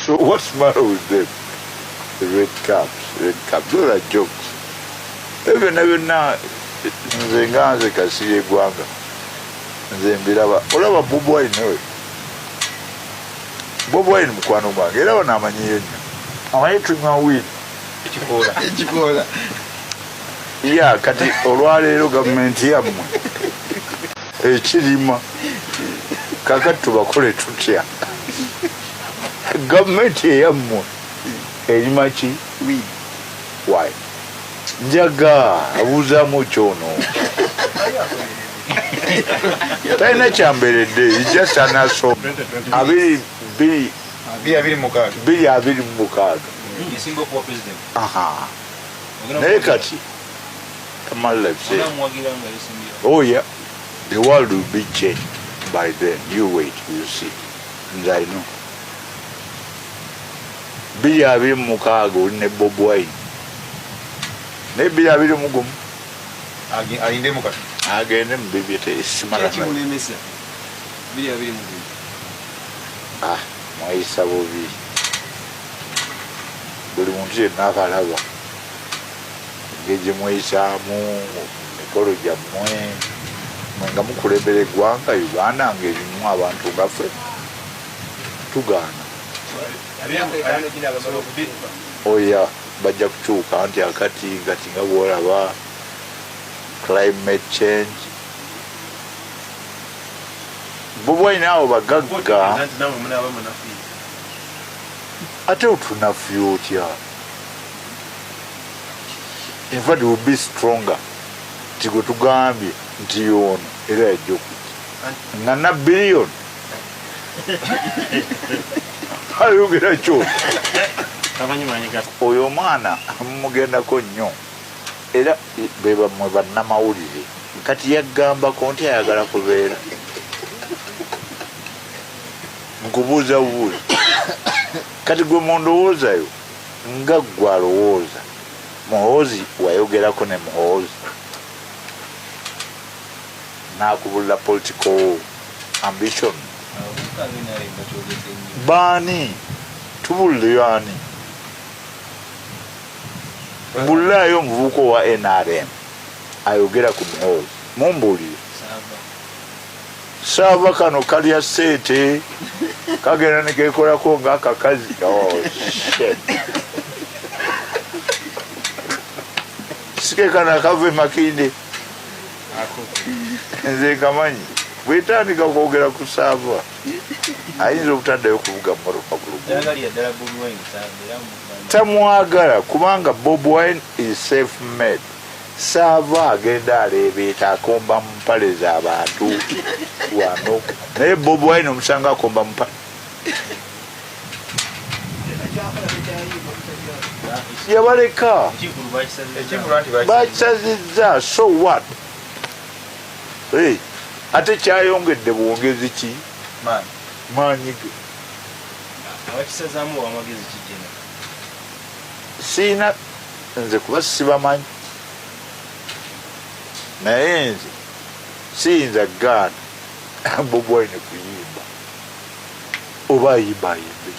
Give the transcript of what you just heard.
So what's the matter with them? The red caps. Those are jokes. Even now, nze nga nze Kasirye Gwanga nze mbiraba olaba Bobi Wine we Bobi Wine mukwano gwange era wanamanyiyo nnyo amanyi tunywa wiini ekikoola ya kati olwaleero gavumenti yammwe ekirima kakati tubakole tutya gavumenti eyammwe erima ki wine njaga abuuzaamu kyono talina kyamberedde just anaso 226 naye kati oh yeah the world will be changed by then you wait you see and I know 226 oli ne Bobi Wine ne 225 alindemu kati agende mu bibye simala mwayisa bubi buli muntu yenna akalaba engeri gye mweyisaamu mikolo gyammwe mwe nga mukulembera eggwanga Uganda ng'erimu abantu ngaffe tugaana oya bajja kukyuka nti akati kati nga bwolaba climate change Bobi Wine abo bagagga ate otunafuya otya in fact will be stronger nti gwe tugambye nti yono era yajja okuti nga na biliyoni ayogera kyo oyo omwana mugendako nnyo era bebamwe bannamawulire kati yaggambako nti ayagala kubeera nkubuuza bubuuza kati gwe mundowoozayo nga gwe alowooza Muhoozi wayogerako ne Muhoozi nakubulira political ambition baani tubulire ani mbulirayo omuvubuka owa NRM ayogera ku Muhoozi mumbuulire saava kano kalya seete kagenda nekekolako ngaakakazi sikekana kava Makinde nze kamanyi bwetandika kwogera ku saava ayinza obutaddayo kuvuga mmotoka tamwagala kubanga Bobi Wine is self made saava agenda aleebeeta akomba mu mpale z'abantu wano naye Bobi Wine omusanga akomba mu mpale yabaleka bakisazizza so what ate kyayongedde bwongezi ki maanyi ge siina nze kuba sibamanyi naye nze siyinza gaana Bobi Wine kuyimba oba ayimba ayimbe